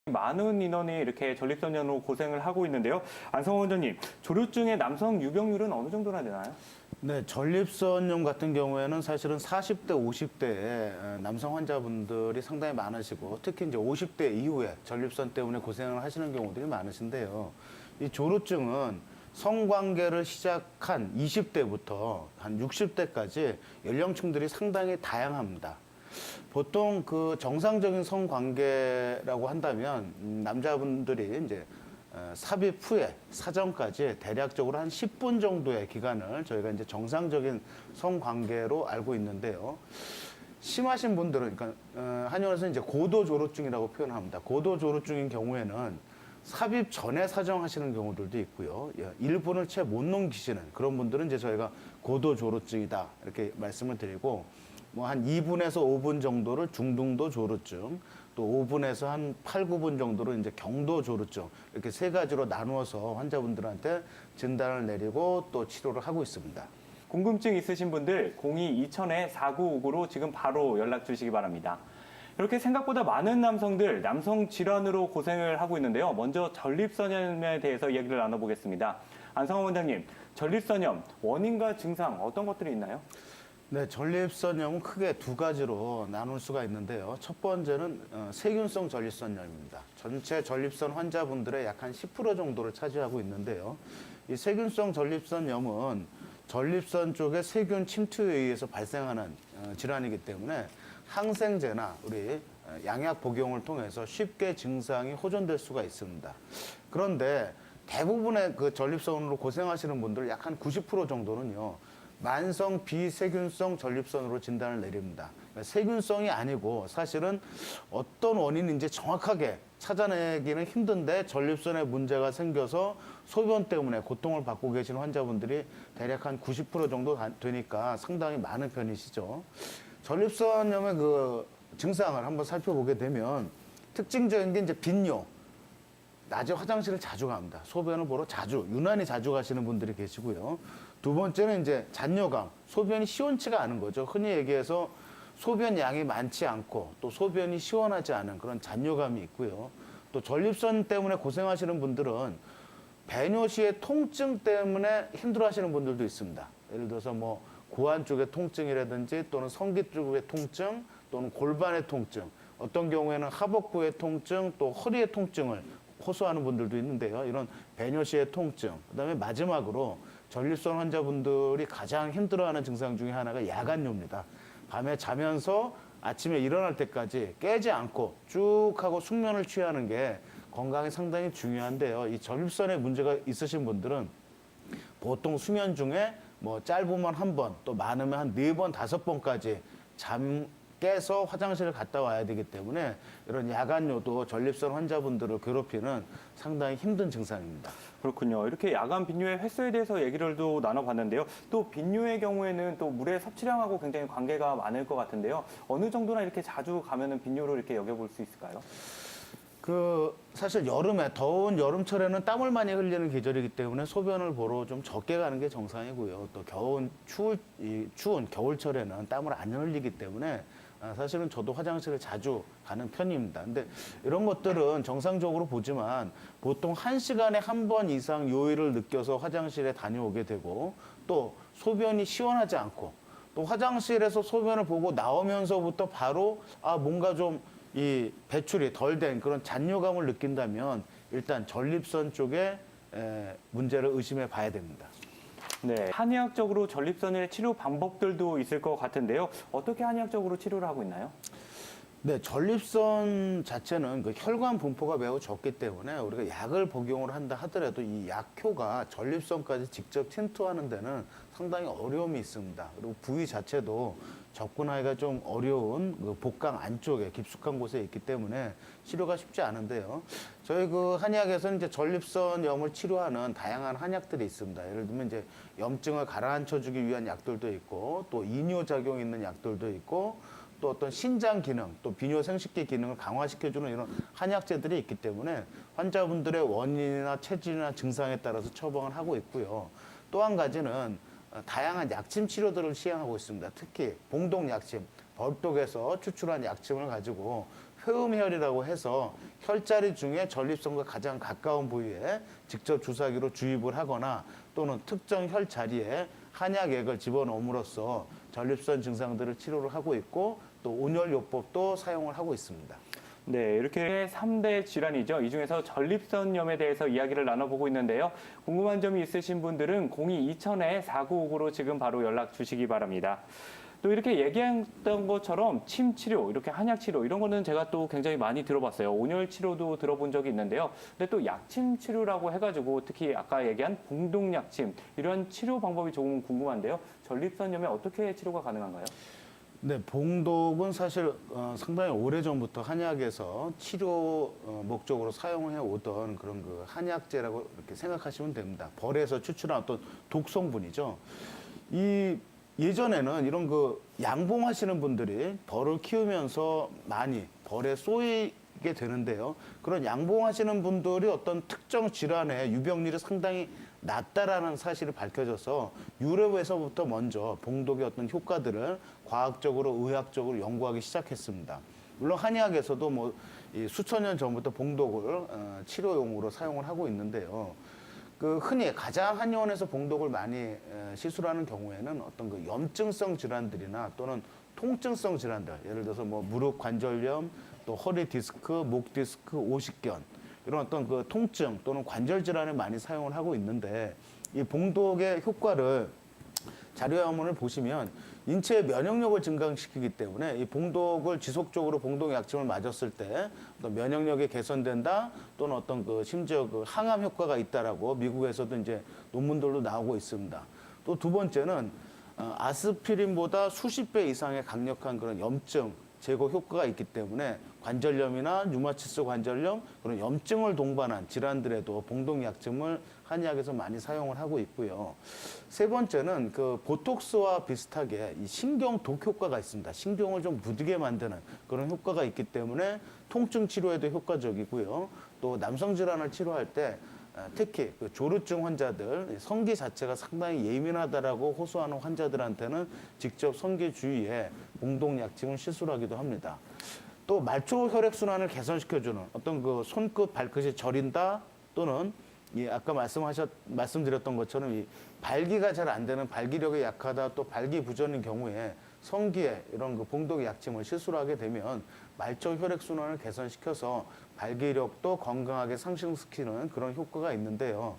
많은 인원이 이렇게 전립선염으로 고생을 하고 있는데요. 안성호 원장님, 조류증의 남성 유병률은 어느 정도나 되나요? 네, 전립선염 같은 경우에는 사실은 40대, 50대의 남성 환자분들이 상당히 많으시고, 특히 이제 50대 이후에 전립선 때문에 고생을 하시는 경우들이 많으신데요. 이 조류증은 성관계를 시작한 20대부터 한 60대까지 연령층들이 상당히 다양합니다. 보통 그 정상적인 성관계라고 한다면 남자분들이 이제 삽입 후에 사전까지 대략적으로 한 10분 정도의 기간을 저희가 이제 정상적인 성관계로 알고 있는데요. 심하신 분들은, 그러니까 한의원에서 이제 고도조루증이라고 표현합니다. 고도조루증인 경우에는 삽입 전에 사정하시는 경우들도 있고요. 일분을 채 못 넘기시는 그런 분들은 이제 저희가 고도조루증이다 이렇게 말씀을 드리고, 뭐 한 2분에서 5분 정도를 중등도 조루증, 또 5분에서 한 8, 9분 정도를 이제 경도 조루증, 이렇게 세 가지로 나누어서 환자분들한테 진단을 내리고 또 치료를 하고 있습니다. 궁금증 있으신 분들 02-2000-4959로 지금 바로 연락 주시기 바랍니다. 이렇게 생각보다 많은 남성들 남성 질환으로 고생을 하고 있는데요. 먼저 전립선염에 대해서 이야기를 나눠보겠습니다. 안성호 원장님, 전립선염 원인과 증상 어떤 것들이 있나요? 네, 전립선염은 크게 두 가지로 나눌 수가 있는데요. 첫 번째는 세균성 전립선염입니다. 전체 전립선 환자분들의 약 한 10% 정도를 차지하고 있는데요. 이 세균성 전립선염은 전립선 쪽의 세균 침투에 의해서 발생하는 질환이기 때문에 항생제나 우리 양약 복용을 통해서 쉽게 증상이 호전될 수가 있습니다. 그런데 대부분의 그 전립선으로 고생하시는 분들 약 한 90% 정도는요, 만성 비세균성 전립선으로 진단을 내립니다. 그러니까 세균성이 아니고 사실은 어떤 원인인지 정확하게 찾아내기는 힘든데 전립선에 문제가 생겨서 소변 때문에 고통을 받고 계신 환자분들이 대략 한 90% 정도 되니까 상당히 많은 편이시죠. 전립선염의 그 증상을 한번 살펴보게 되면 특징적인 게 이제 빈뇨. 낮에 화장실을 자주 갑니다. 소변을 보러 유난히 자주 가시는 분들이 계시고요. 두 번째는 이제 잔뇨감, 소변이 시원치가 않은 거죠. 흔히 얘기해서 소변 양이 많지 않고 또 소변이 시원하지 않은 그런 잔뇨감이 있고요. 또 전립선 때문에 고생하시는 분들은 배뇨 시의 통증 때문에 힘들어하시는 분들도 있습니다. 예를 들어서 뭐 고환 쪽의 통증이라든지 또는 성기 쪽의 통증 또는 골반의 통증, 어떤 경우에는 하복부의 통증 또 허리의 통증을 호소하는 분들도 있는데요. 이런 배뇨 시의 통증, 그다음에 마지막으로 전립선 환자분들이 가장 힘들어하는 증상 중에 하나가 야간뇨입니다. 밤에 자면서 아침에 일어날 때까지 깨지 않고 쭉 하고 숙면을 취하는 게 건강에 상당히 중요한데요. 이 전립선에 문제가 있으신 분들은 보통 수면 중에 뭐 짧으면 한 번, 또 많으면 한 4번, 5번까지 깨서 화장실을 갔다 와야 되기 때문에 이런 야간뇨도 전립선 환자분들을 괴롭히는 상당히 힘든 증상입니다. 그렇군요. 이렇게 야간 빈뇨의 횟수에 대해서 얘기를 또 나눠봤는데요. 또 빈뇨의 경우에는 또 물의 섭취량하고 굉장히 관계가 많을 것 같은데요. 어느 정도나 이렇게 자주 가면은 빈뇨로 이렇게 여겨볼 수 있을까요? 사실 여름에, 더운 여름철에는 땀을 많이 흘리는 계절이기 때문에 소변을 보러 좀 적게 가는 게 정상이고요. 또 추운 겨울철에는 땀을 안 흘리기 때문에 사실은 저도 화장실을 자주 가는 편입니다. 근데 이런 것들은 정상적으로 보지만 보통 1시간에 한 번 이상 요일을 느껴서 화장실에 다녀오게 되고 또 소변이 시원하지 않고 또 화장실에서 소변을 보고 나오면서부터 바로 뭔가 좀 이 배출이 덜 된 그런 잔뇨감을 느낀다면 일단 전립선 쪽에 문제를 의심해 봐야 됩니다. 네, 한의학적으로 전립선의 치료 방법들도 있을 것 같은데요. 어떻게 한의학적으로 치료를 하고 있나요? 네, 전립선 자체는 그 혈관 분포가 매우 적기 때문에 우리가 약을 복용을 한다 하더라도 이 약효가 전립선까지 직접 침투하는 데는 상당히 어려움이 있습니다. 그리고 부위 자체도 접근하기가 좀 어려운 그 복강 안쪽에 깊숙한 곳에 있기 때문에 치료가 쉽지 않은데요. 저희 그 한의학에서는 이제 전립선염을 치료하는 다양한 한약들이 있습니다. 예를 들면 이제 염증을 가라앉혀주기 위한 약들도 있고 또 이뇨작용이 있는 약들도 있고 또 어떤 신장 기능, 또 비뇨 생식기 기능을 강화시켜주는 이런 한약재들이 있기 때문에 환자분들의 원인이나 체질이나 증상에 따라서 처방을 하고 있고요. 또 한 가지는 다양한 약침 치료들을 시행하고 있습니다. 특히 봉독약침, 벌독에서 추출한 약침을 가지고 회음혈이라고 해서 혈자리 중에 전립선과 가장 가까운 부위에 직접 주사기로 주입을 하거나 또는 특정 혈자리에 한약액을 집어넣음으로써 전립선 증상들을 치료를 하고 있고 또 온열요법도 사용을 하고 있습니다. 네, 이렇게 3대 질환이죠. 이 중에서 전립선염에 대해서 이야기를 나눠보고 있는데요. 궁금한 점이 있으신 분들은 02-2000-4959로 지금 바로 연락 주시기 바랍니다. 또 이렇게 얘기했던 것처럼 침 치료, 이렇게 한약 치료 이런 거는 제가 또 굉장히 많이 들어봤어요. 온열 치료도 들어본 적이 있는데요. 근데 또 약침 치료라고 해가지고 특히 아까 얘기한 봉동약침 이런 치료 방법이 조금 궁금한데요. 전립선염에 어떻게 치료가 가능한가요? 네, 봉독은 사실 상당히 오래전부터 한약에서 치료 목적으로 사용해 오던 그런 그 한약재라고 이렇게 생각하시면 됩니다. 벌에서 추출한 어떤 독성분이죠. 이 예전에는 이런 그 양봉하시는 분들이 벌을 키우면서 많이 벌에 쏘이게 되는데요. 그런 양봉하시는 분들이 어떤 특정 질환의 유병률이 상당히 낮다라는 사실이 밝혀져서 유럽에서부터 먼저 봉독의 어떤 효과들을 과학적으로 의학적으로 연구하기 시작했습니다. 물론 한의학에서도 뭐 이 수천 년 전부터 봉독을 치료용으로 사용을 하고 있는데요. 그 흔히 가장 한의원에서 봉독을 많이 시술하는 경우에는 어떤 그 염증성 질환들이나 또는 통증성 질환들, 예를 들어서 뭐 무릎 관절염, 또 허리 디스크, 목 디스크, 오십견 이런 어떤 그 통증 또는 관절 질환에 많이 사용을 하고 있는데 이 봉독의 효과를 자료화면을 보시면 인체의 면역력을 증강시키기 때문에 이 봉독을 지속적으로 봉독 약침을 맞았을 때 어떤 면역력이 개선된다 또는 어떤 그 심지어 그 항암 효과가 있다라고 미국에서도 이제 논문들도 나오고 있습니다. 또 두 번째는 아스피린보다 수십 배 이상의 강력한 그런 염증 제거 효과가 있기 때문에 관절염이나 류마티스 관절염 그런 염증을 동반한 질환들에도 봉독 약침을 한의학에서 많이 사용을 하고 있고요. 세 번째는 그 보톡스와 비슷하게 이 신경 독 효과가 있습니다. 신경을 좀 무디게 만드는 그런 효과가 있기 때문에 통증 치료에도 효과적이고요. 또 남성 질환을 치료할 때 특히 그 조루증 환자들 성기 자체가 상당히 예민하다라고 호소하는 환자들한테는 직접 성기 주위에 봉독 약침을 시술하기도 합니다. 또 말초 혈액 순환을 개선시켜주는 어떤 그 손끝 발끝이 저린다 또는 아까 말씀드렸던 것처럼 이 발기가 잘 안 되는 발기력이 약하다 또 발기부전인 경우에 성기에 이런 그 봉독 약침을 시술하게 되면 말초 혈액 순환을 개선시켜서 발기력도 건강하게 상승시키는 그런 효과가 있는데요.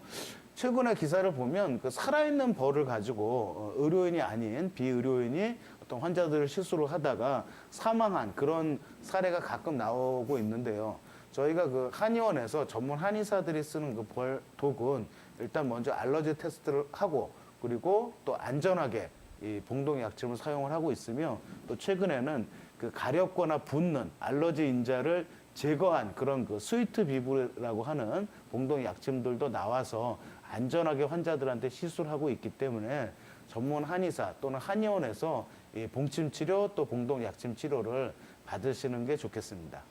최근에 기사를 보면 그 살아있는 벌을 가지고 의료인이 아닌 비의료인이 어떤 환자들을 시술을 하다가 사망한 그런 사례가 가끔 나오고 있는데요. 저희가 그 한의원에서 전문 한의사들이 쓰는 그 벌 독은 일단 먼저 알러지 테스트를 하고 그리고 또 안전하게 이 봉독 약침을 사용을 하고 있으며 또 최근에는 그 가렵거나 붓는 알러지 인자를 제거한 그런 그 스위트 비브라고 하는 봉독 약침들도 나와서 안전하게 환자들한테 시술하고 있기 때문에 전문 한의사 또는 한의원에서 이 봉침 치료 또 봉독 약침 치료를 받으시는 게 좋겠습니다.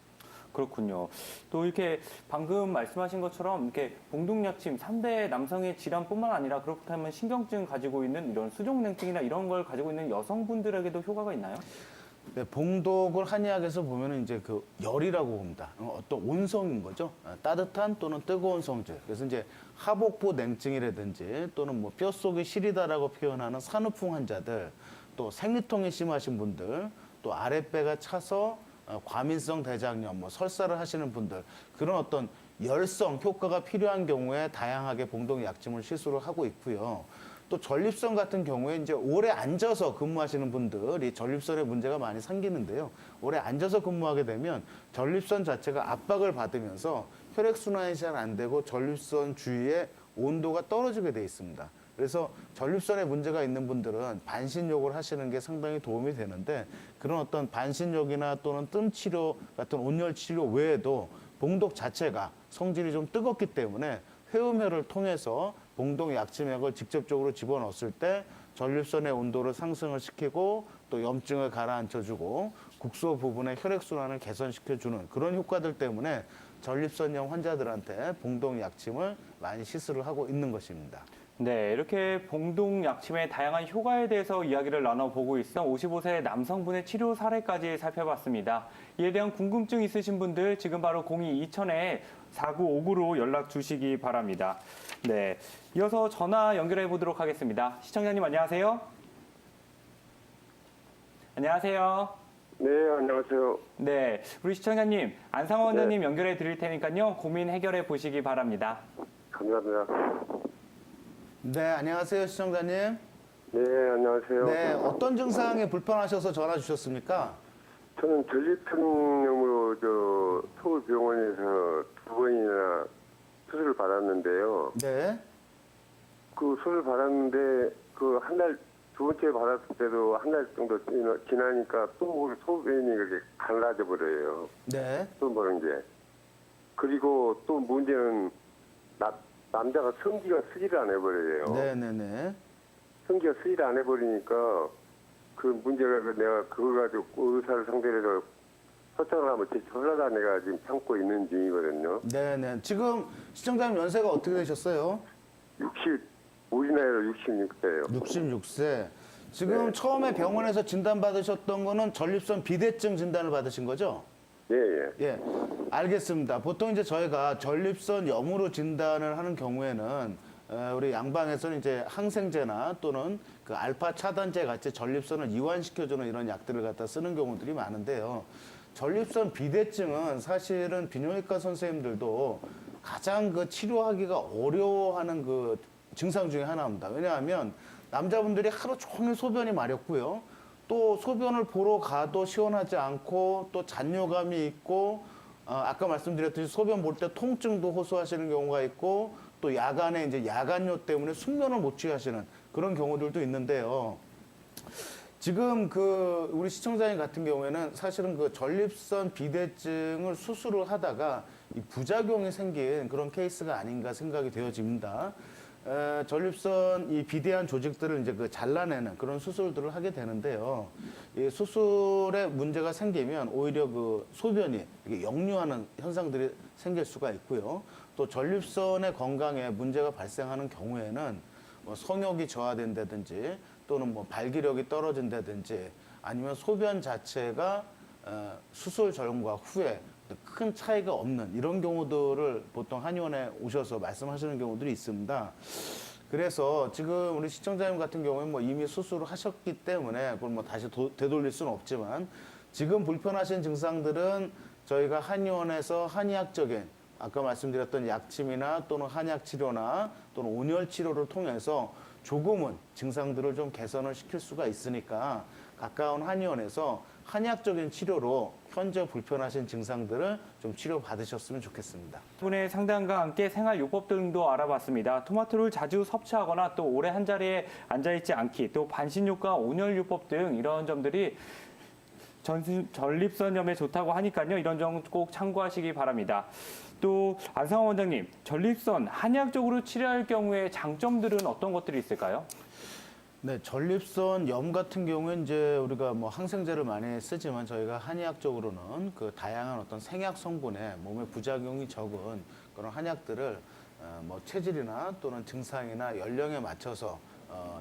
그렇군요. 또 이렇게 방금 말씀하신 것처럼 이렇게 봉독약침 3대 남성의 질환뿐만 아니라 그렇다면 신경증 가지고 있는 이런 수족냉증이나 이런 걸 가지고 있는 여성분들에게도 효과가 있나요? 네, 봉독을 한의학에서 보면은 이제 그 열이라고 봅니다. 어떤 온성인 거죠. 따뜻한 또는 뜨거운 성질. 그래서 이제 하복부 냉증이라든지 또는 뭐 뼛속이 시리다라고 표현하는 산후풍 환자들, 또 생리통이 심하신 분들, 또 아랫배가 차서 과민성 대장염, 뭐 설사를 하시는 분들 그런 어떤 열성 효과가 필요한 경우에 다양하게 봉독 약침을 시술을 하고 있고요. 또 전립선 같은 경우에 이제 오래 앉아서 근무하시는 분들이 전립선에 문제가 많이 생기는데요. 오래 앉아서 근무하게 되면 전립선 자체가 압박을 받으면서 혈액 순환이 잘 안 되고 전립선 주위에 온도가 떨어지게 돼 있습니다. 그래서 전립선에 문제가 있는 분들은 반신욕을 하시는 게 상당히 도움이 되는데 그런 어떤 반신욕이나 또는 뜸 치료 같은 온열 치료 외에도 봉독 자체가 성질이 좀 뜨겁기 때문에 회음혈을 통해서 봉독 약침액을 직접적으로 집어넣었을 때 전립선의 온도를 상승을 시키고 또 염증을 가라앉혀주고 국소 부분의 혈액순환을 개선시켜주는 그런 효과들 때문에 전립선염 환자들한테 봉독 약침을 많이 시술을 하고 있는 것입니다. 네, 이렇게 봉동 약침의 다양한 효과에 대해서 이야기를 나눠보고 있어 55세 남성분의 치료 사례까지 살펴봤습니다. 이에 대한 궁금증 있으신 분들 지금 바로 02-2000-4959로 연락 주시기 바랍니다. 네, 이어서 전화 연결해 보도록 하겠습니다. 시청자님 안녕하세요. 안녕하세요. 네, 안녕하세요. 네, 우리 시청자님 안상원 원장님 연결해 드릴 테니까요. 고민 해결해 보시기 바랍니다. 감사합니다. 네, 안녕하세요, 시청자님. 네, 안녕하세요. 네, 어떤 증상에 불편하셔서 전화 주셨습니까? 저는 전립선염으로 서울병원에서 2번이나 수술을 받았는데요. 네. 그 수술 받았는데 두 번째 받았을 때도 한 달 정도 지나니까 또 소변이 이렇게 갈라져 버려요. 네. 또 보는 게. 그리고 또 문제는 남자가 성기가 쓰지를 안 해버려요. 네네네. 성기가 쓰지를 안 해버리니까 그 문제가 내가 그걸 가지고 의사를 상대로 해서 소통을 하면 제출하다 내가 지금 참고 있는 중이거든요. 네네. 지금 시청자님 연세가 어떻게 되셨어요? 우리 나이로 66세예요. 66세. 지금 네. 처음에 병원에서 진단받으셨던 거는 전립선 비대증 진단을 받으신 거죠? 예, 예. 예, 알겠습니다. 보통 이제 저희가 전립선염으로 진단을 하는 경우에는 우리 양방에서는 이제 항생제나 또는 그 알파 차단제 같이 전립선을 이완시켜주는 이런 약들을 갖다 쓰는 경우들이 많은데요. 전립선 비대증은 사실은 비뇨기과 선생님들도 가장 그 치료하기가 어려워하는 그 증상 중에 하나입니다. 왜냐하면 남자분들이 하루 종일 소변이 마렵고요. 또 소변을 보러 가도 시원하지 않고 또 잔뇨감이 있고 아까 말씀드렸듯이 소변 볼 때 통증도 호소하시는 경우가 있고 또 야간에 이제 야간뇨 때문에 숙면을 못 취하시는 그런 경우들도 있는데요. 지금 그 우리 시청자님 같은 경우에는 사실은 그 전립선 비대증을 수술을 하다가 이 부작용이 생긴 그런 케이스가 아닌가 생각이 되어집니다. 전립선 이 비대한 조직들을 이제 그 잘라내는 그런 수술들을 하게 되는데요. 이 수술에 문제가 생기면 오히려 그 소변이 이게 역류하는 현상들이 생길 수가 있고요. 또 전립선의 건강에 문제가 발생하는 경우에는 뭐 성욕이 저하된다든지 또는 뭐 발기력이 떨어진다든지 아니면 소변 자체가 수술 전과 후에 큰 차이가 없는 이런 경우들을 보통 한의원에 오셔서 말씀하시는 경우들이 있습니다. 그래서 지금 우리 시청자님 같은 경우에 뭐 이미 수술을 하셨기 때문에 그걸 뭐 다시 되돌릴 수는 없지만 지금 불편하신 증상들은 저희가 한의원에서 한의학적인 아까 말씀드렸던 약침이나 또는 한약 치료나 또는 온열 치료를 통해서 조금은 증상들을 좀 개선을 시킬 수가 있으니까 가까운 한의원에서 한의학적인 치료로 현재 불편하신 증상들을 좀 치료받으셨으면 좋겠습니다. 분의 상담과 함께 생활요법 등도 알아봤습니다. 토마토를 자주 섭취하거나 또 오래 한 자리에 앉아있지 않기, 또 반신욕과 온열요법 등 이런 점들이 전립선염에 좋다고 하니까요. 이런 점 꼭 참고하시기 바랍니다. 또 안상원 원장님, 전립선 한의학적으로 치료할 경우에 장점들은 어떤 것들이 있을까요? 네, 전립선 염 같은 경우에 이제 우리가 뭐 항생제를 많이 쓰지만 저희가 한의학적으로는 그 다양한 어떤 생약 성분에 몸에 부작용이 적은 그런 한약들을 뭐 체질이나 또는 증상이나 연령에 맞춰서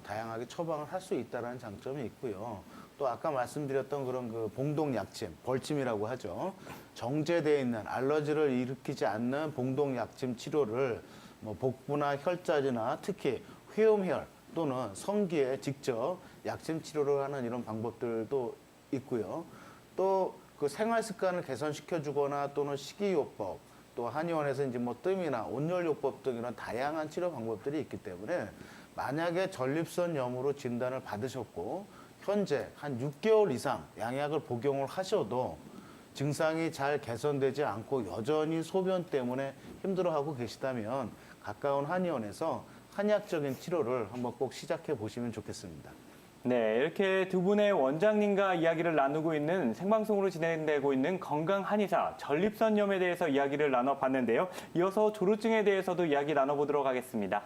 다양하게 처방을 할 수 있다는 장점이 있고요. 또 아까 말씀드렸던 그런 그 봉동 약침, 벌침이라고 하죠. 정제되어 있는 알러지를 일으키지 않는 봉동 약침 치료를 뭐 복부나 혈자리나 특히 회음혈 또는 성기에 직접 약침 치료를 하는 이런 방법들도 있고요. 또 그 생활 습관을 개선시켜 주거나 또는 식이요법, 또 한의원에서 이제 뭐 뜸이나 온열요법 등 이런 다양한 치료 방법들이 있기 때문에 만약에 전립선염으로 진단을 받으셨고 현재 한 6개월 이상 양약을 복용을 하셔도 증상이 잘 개선되지 않고 여전히 소변 때문에 힘들어하고 계시다면 가까운 한의원에서 한의학적인 치료를 한번 꼭 시작해 보시면 좋겠습니다. 네, 이렇게 두 분의 원장님과 이야기를 나누고 있는 생방송으로 진행되고 있는 건강 한의사 전립선염에 대해서 이야기를 나눠봤는데요. 이어서 조루증에 대해서도 이야기 나눠보도록 하겠습니다.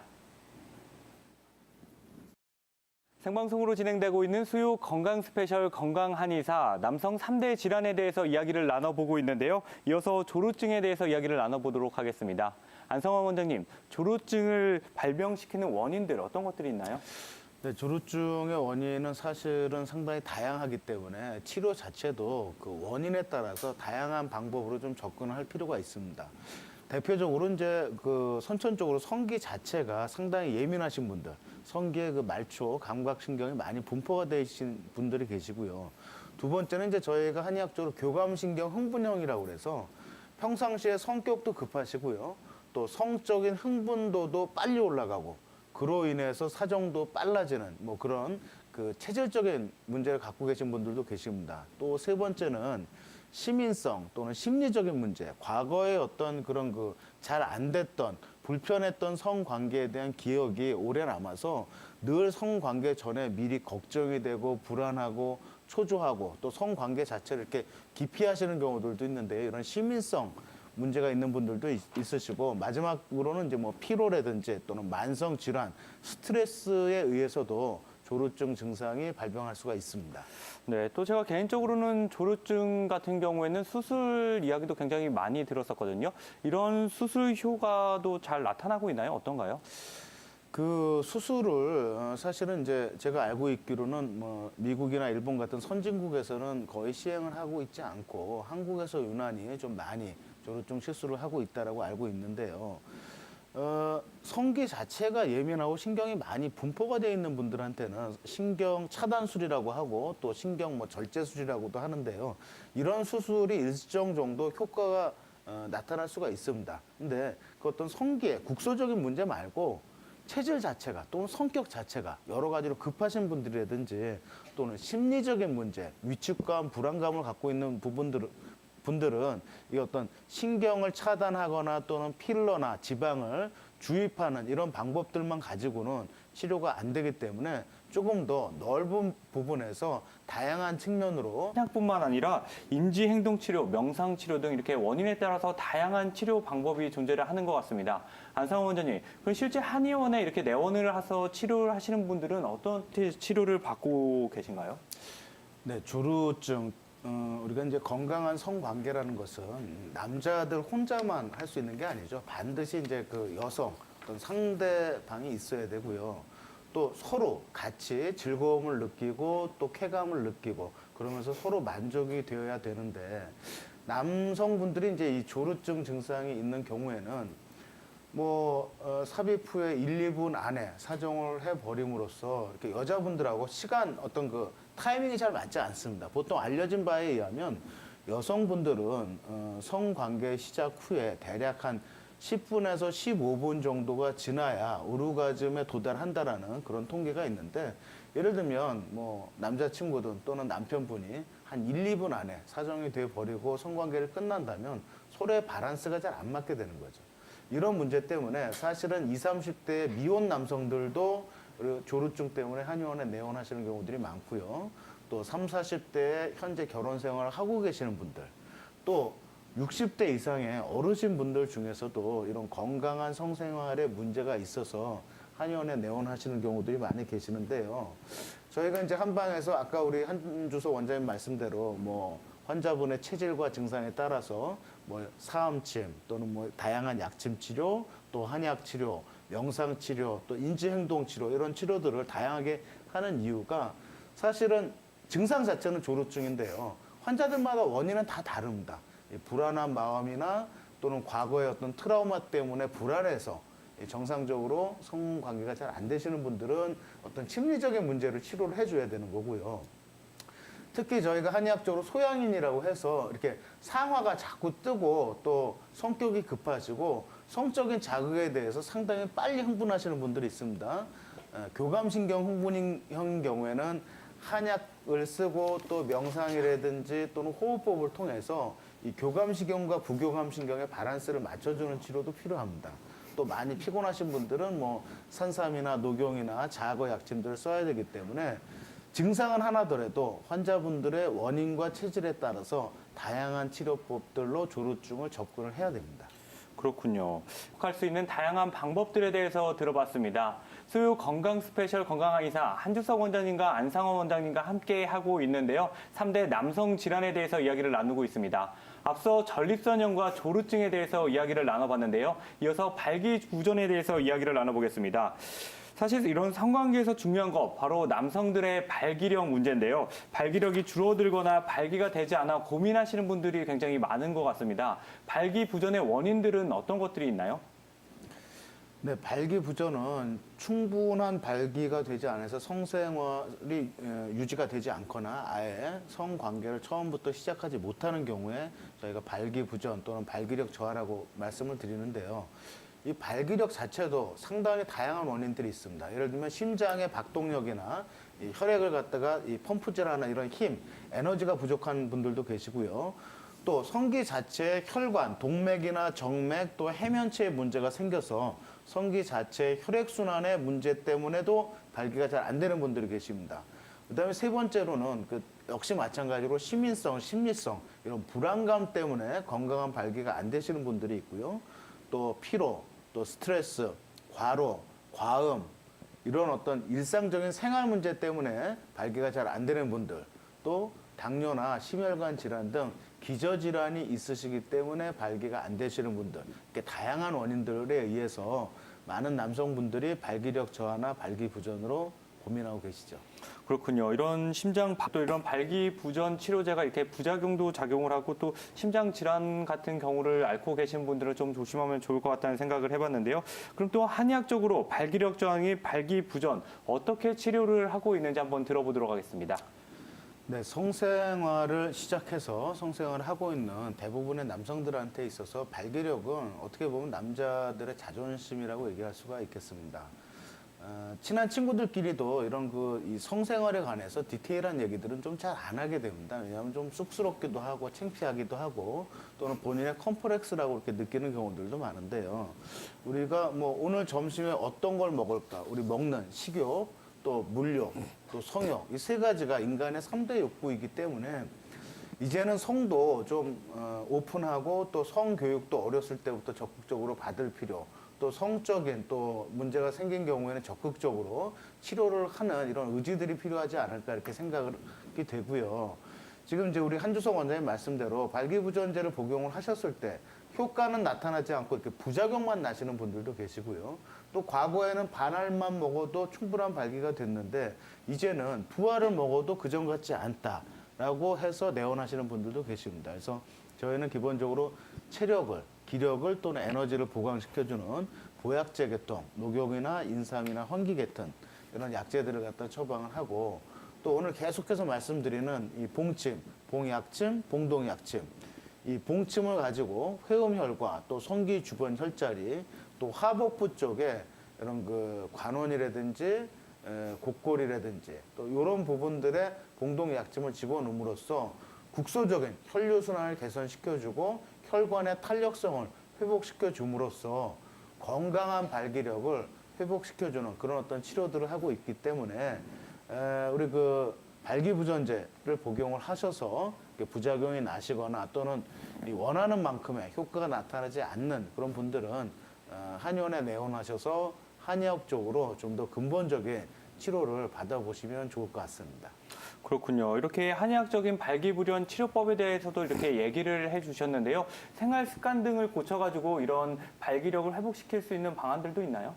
생방송으로 진행되고 있는 수요 건강 스페셜 건강 한의사 남성 3대 질환에 대해서 이야기를 나눠보고 있는데요. 이어서 조루증에 대해서 이야기를 나눠보도록 하겠습니다. 안성환 원장님, 조루증을 발병시키는 원인들 어떤 것들이 있나요? 네, 조루증의 원인은 사실은 상당히 다양하기 때문에 치료 자체도 그 원인에 따라서 다양한 방법으로 좀 접근을 할 필요가 있습니다. 대표적으로 이제 그 선천적으로 성기 자체가 상당히 예민하신 분들, 성기의 그 말초, 감각신경이 많이 분포가 되신 분들이 계시고요. 두 번째는 이제 저희가 한의학적으로 교감신경 흥분형이라고 그래서 평상시에 성격도 급하시고요. 또 성적인 흥분도도 빨리 올라가고 그로 인해서 사정도 빨라지는 뭐 그런 그 체질적인 문제를 갖고 계신 분들도 계십니다. 또 세 번째는 시민성 또는 심리적인 문제, 과거의 어떤 그런 그 잘 안 됐던 불편했던 성관계에 대한 기억이 오래 남아서 늘 성관계 전에 미리 걱정이 되고 불안하고 초조하고 또 성관계 자체를 이렇게 기피하시는 경우들도 있는데 이런 시민성 문제가 있는 분들도 있으시고 마지막으로는 이제 뭐 피로라든지 또는 만성 질환, 스트레스에 의해서도 조루증 증상이 발병할 수가 있습니다. 네, 또 제가 개인적으로는 조루증 같은 경우에는 수술 이야기도 굉장히 많이 들었었거든요. 이런 수술 효과도 잘 나타나고 있나요? 어떤가요? 그 수술을 사실은 이제 제가 알고 있기로는 뭐 미국이나 일본 같은 선진국에서는 거의 시행을 하고 있지 않고 한국에서 유난히 좀 많이 조루증 시술을 하고 있다라고 알고 있는데요. 성기 자체가 예민하고 신경이 많이 분포가 되어 있는 분들한테는 신경 차단술이라고 하고 또 신경 뭐 절제술이라고도 하는데요. 이런 수술이 일정 정도 효과가 나타날 수가 있습니다. 근데 그 어떤 성기의 국소적인 문제 말고 체질 자체가 또는 성격 자체가 여러 가지로 급하신 분들이라든지 또는 심리적인 문제, 위축감, 불안감을 갖고 있는 분들은 이 어떤 신경을 차단하거나 또는 필러나 지방을 주입하는 이런 방법들만 가지고는 치료가 안 되기 때문에 조금 더 넓은 부분에서 다양한 측면으로 한약뿐만 아니라 인지행동치료, 명상치료 등 이렇게 원인에 따라서 다양한 치료 방법이 존재를 하는 것 같습니다. 안상원 원장님, 그럼 실제 한의원에 이렇게 내원을 해서 치료를 하시는 분들은 어떤 치료를 받고 계신가요? 네, 조루증 우리가 이제 건강한 성관계라는 것은 남자들 혼자만 할 수 있는 게 아니죠. 반드시 이제 그 여성 어떤 상대방이 있어야 되고요. 또 서로 같이 즐거움을 느끼고 또 쾌감을 느끼고 그러면서 서로 만족이 되어야 되는데 남성분들이 이제 이 조루증 증상이 있는 경우에는 뭐 삽입 후에 1, 2분 안에 사정을 해버림으로써 이렇게 여자분들하고 시간 어떤 그 타이밍이 잘 맞지 않습니다. 보통 알려진 바에 의하면 여성분들은 성관계 시작 후에 대략 한 10분에서 15분 정도가 지나야 오르가즘에 도달한다라는 그런 통계가 있는데 예를 들면 뭐 남자친구든 또는 남편분이 한 1, 2분 안에 사정이 돼 버리고 성관계를 끝난다면 서로의 밸런스가 잘 안 맞게 되는 거죠. 이런 문제 때문에 사실은 20, 30대 미혼 남성들도 조루증 때문에 한의원에 내원하시는 경우들이 많고요. 또 30, 40대에 현재 결혼 생활을 하고 계시는 분들, 또 60대 이상의 어르신 분들 중에서도 이런 건강한 성생활에 문제가 있어서 한의원에 내원하시는 경우들이 많이 계시는데요. 저희가 이제 한방에서 아까 우리 한주소 원장님 말씀대로 뭐 환자분의 체질과 증상에 따라서 뭐 사암침 또는 뭐 다양한 약침 치료, 또 한약 치료, 명상 치료, 또 인지행동 치료 이런 치료들을 다양하게 하는 이유가 사실은 증상 자체는 조루증인데요. 환자들마다 원인은 다 다릅니다. 불안한 마음이나 또는 과거의 어떤 트라우마 때문에 불안해서 정상적으로 성관계가 잘 안 되시는 분들은 어떤 심리적인 문제를 치료를 해줘야 되는 거고요. 특히 저희가 한의학적으로 소양인이라고 해서 이렇게 상화가 자꾸 뜨고 또 성격이 급하시고 성적인 자극에 대해서 상당히 빨리 흥분하시는 분들이 있습니다. 교감신경 흥분형인 경우에는 한약을 쓰고 또 명상이라든지 또는 호흡법을 통해서 이 교감신경과 부교감신경의 밸런스를 맞춰주는 치료도 필요합니다. 또 많이 피곤하신 분들은 뭐 산삼이나 녹용이나 자거 약침들을 써야 되기 때문에 증상은 하나더라도 환자분들의 원인과 체질에 따라서 다양한 치료법들로 조루증을 접근을 해야 됩니다. 그렇군요. 할 수 있는 다양한 방법들에 대해서 들어봤습니다. 수요 건강 스페셜 건강한의사 한주석 원장님과 안상원 원장님과 함께 하고 있는데요. 3대 남성 질환에 대해서 이야기를 나누고 있습니다. 앞서 전립선염과 조루증에 대해서 이야기를 나눠봤는데요. 이어서 발기부전에 대해서 이야기를 나눠보겠습니다. 사실 이런 성관계에서 중요한 거 바로 남성들의 발기력 문제인데요. 발기력이 줄어들거나 발기가 되지 않아 고민하시는 분들이 굉장히 많은 것 같습니다. 발기부전의 원인들은 어떤 것들이 있나요? 네, 발기부전은 충분한 발기가 되지 않아서 성생활이 유지가 되지 않거나 아예 성관계를 처음부터 시작하지 못하는 경우에 저희가 발기부전 또는 발기력 저하라고 말씀을 드리는데요. 이 발기력 자체도 상당히 다양한 원인들이 있습니다. 예를 들면 심장의 박동력이나 이 혈액을 갖다가 이 펌프질하는 이런 힘, 에너지가 부족한 분들도 계시고요. 또 성기 자체의 혈관, 동맥이나 정맥, 또 해면체에 문제가 생겨서 성기 자체의 혈액순환의 문제 때문에도 발기가 잘 안 되는 분들이 계십니다. 그다음에 세 번째로는 역시 마찬가지로 시민성, 심리성 이런 불안감 때문에 건강한 발기가 안 되시는 분들이 있고요. 또 피로, 또 스트레스, 과로, 과음 이런 어떤 일상적인 생활 문제 때문에 발기가 잘 안 되는 분들, 또 당뇨나 심혈관 질환 등 기저질환이 있으시기 때문에 발기가 안 되시는 분들, 이렇게 다양한 원인들에 의해서 많은 남성분들이 발기력 저하나 발기부전으로 고민하고 계시죠. 그렇군요. 이런 또 이런 발기부전 치료제가 이렇게 부작용도 작용을 하고 또 심장 질환 같은 경우를 앓고 계신 분들은 좀 조심하면 좋을 것 같다는 생각을 해봤는데요. 그럼 또 한의학적으로 발기력 저하인 발기부전 어떻게 치료를 하고 있는지 한번 들어보도록 하겠습니다. 네, 성생활을 시작해서 성생활을 하고 있는 대부분의 남성들한테 있어서 발기력은 어떻게 보면 남자들의 자존심이라고 얘기할 수가 있겠습니다. 친한 친구들끼리도 이런 이 성생활에 관해서 디테일한 얘기들은 좀 잘 안 하게 됩니다. 왜냐하면 좀 쑥스럽기도 하고 창피하기도 하고 또는 본인의 컴플렉스라고 이렇게 느끼는 경우들도 많은데요. 우리가 뭐 오늘 점심에 어떤 걸 먹을까? 우리 먹는 식욕, 또 물욕, 또 성욕 이 세 가지가 인간의 3대 욕구이기 때문에 이제는 성도 좀 오픈하고 또 성교육도 어렸을 때부터 적극적으로 받을 필요, 또 성적인 또 문제가 생긴 경우에는 적극적으로 치료를 하는 이런 의지들이 필요하지 않을까 이렇게 생각이 되고요. 지금 이제 우리 한주석 원장님 말씀대로 발기부전제를 복용을 하셨을 때 효과는 나타나지 않고 이렇게 부작용만 나시는 분들도 계시고요. 또 과거에는 반알만 먹어도 충분한 발기가 됐는데 이제는 두 알을 먹어도 그전 같지 않다라고 해서 내원하시는 분들도 계십니다. 그래서 저희는 기본적으로 체력을, 기력을 또는 에너지를 보강시켜주는 보약제 계통, 녹용이나 인삼이나 황기계통 이런 약재들을 갖다 처방을 하고 또 오늘 계속해서 말씀드리는 이 봉침, 봉약침, 봉동약침 이 봉침을 가지고 회음혈과 또 성기 주변 혈자리 또 하복부 쪽에 이런 관원이라든지 곡골이라든지 또 이런 부분들의 봉동약침을 집어넣음으로써 국소적인 혈류순환을 개선시켜주고 혈관의 탄력성을 회복시켜줌으로써 건강한 발기력을 회복시켜주는 그런 어떤 치료들을 하고 있기 때문에 우리 발기부전제를 복용을 하셔서 부작용이 나시거나 또는 원하는 만큼의 효과가 나타나지 않는 그런 분들은 한의원에 내원하셔서 한의학 쪽으로 좀 더 근본적인 치료를 받아보시면 좋을 것 같습니다. 그렇군요. 이렇게 한의학적인 발기부전 치료법에 대해서도 이렇게 얘기를 해주셨는데요. 생활 습관 등을 고쳐가지고 이런 발기력을 회복시킬 수 있는 방안들도 있나요?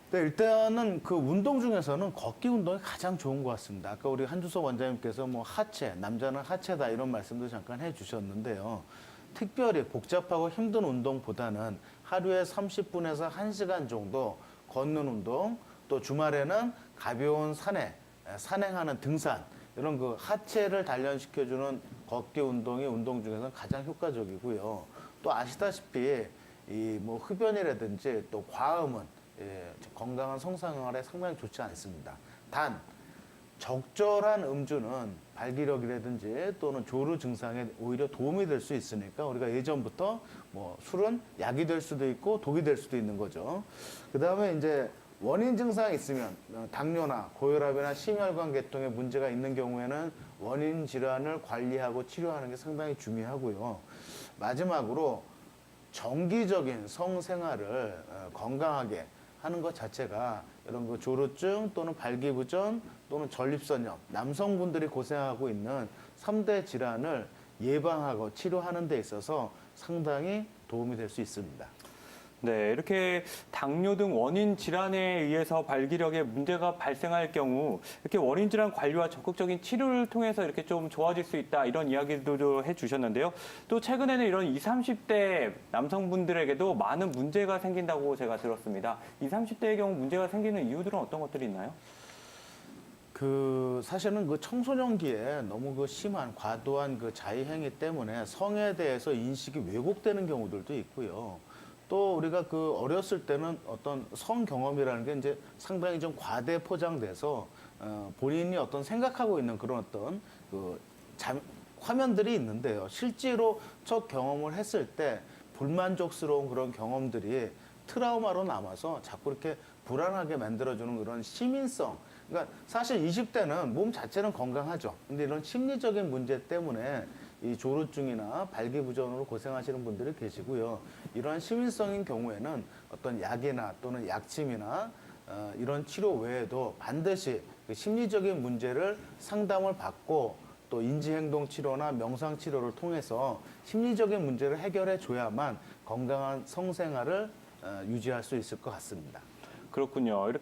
네, 일단은 운동 중에서는 걷기 운동이 가장 좋은 것 같습니다. 아까 우리 한주석 원장님께서 뭐 하체, 남자는 하체다 이런 말씀도 잠깐 해주셨는데요. 특별히 복잡하고 힘든 운동보다는 하루에 30분에서 1시간 정도 걷는 운동, 또 주말에는 가벼운 산행하는 등산, 이런 하체를 단련시켜주는 걷기 운동이 운동 중에서는 가장 효과적이고요. 또 아시다시피 흡연이라든지 또 과음은 건강한 성생활에 상당히 좋지 않습니다. 단 적절한 음주는 발기력이라든지 또는 조루 증상에 오히려 도움이 될 수 있으니까 우리가 예전부터 술은 약이 될 수도 있고 독이 될 수도 있는 거죠. 그 다음에 이제 원인 증상이 있으면 당뇨나 고혈압이나 심혈관 계통에 문제가 있는 경우에는 원인 질환을 관리하고 치료하는 게 상당히 중요하고요. 마지막으로 정기적인 성생활을 건강하게 하는 것 자체가 이런 그 조루증 또는 발기부전 또는 전립선염, 남성분들이 고생하고 있는 3대 질환을 예방하고 치료하는 데 있어서 상당히 도움이 될 수 있습니다. 네, 이렇게 당뇨 등 원인 질환에 의해서 발기력에 문제가 발생할 경우 이렇게 원인 질환 관리와 적극적인 치료를 통해서 이렇게 좀 좋아질 수 있다 이런 이야기도 해주셨는데요. 또 최근에는 이런 20, 30대 남성분들에게도 많은 문제가 생긴다고 제가 들었습니다. 20, 30대의 경우 문제가 생기는 이유들은 어떤 것들이 있나요? 사실은 그 청소년기에 너무 그 심한 과도한 그 자위행위 때문에 성에 대해서 인식이 왜곡되는 경우들도 있고요. 또 우리가 그 어렸을 때는 어떤 성 경험이라는 게 이제 상당히 좀 과대 포장돼서 본인이 어떤 생각하고 있는 그런 어떤 화면들이 있는데요. 실제로 첫 경험을 했을 때 불만족스러운 그런 경험들이 트라우마로 남아서 자꾸 이렇게 불안하게 만들어주는 그런 시민성. 그러니까 사실 20대는 몸 자체는 건강하죠. 근데 이런 심리적인 문제 때문에 이 조루증이나 발기부전으로 고생하시는 분들이 계시고요. 이러한 시민성인 경우에는 어떤 약이나 또는 약침이나 이런 치료 외에도 반드시 그 심리적인 문제를 상담을 받고 또 인지행동 치료나 명상 치료를 통해서 심리적인 문제를 해결해 줘야만 건강한 성생활을 유지할 수 있을 것 같습니다. 그렇군요. 이렇게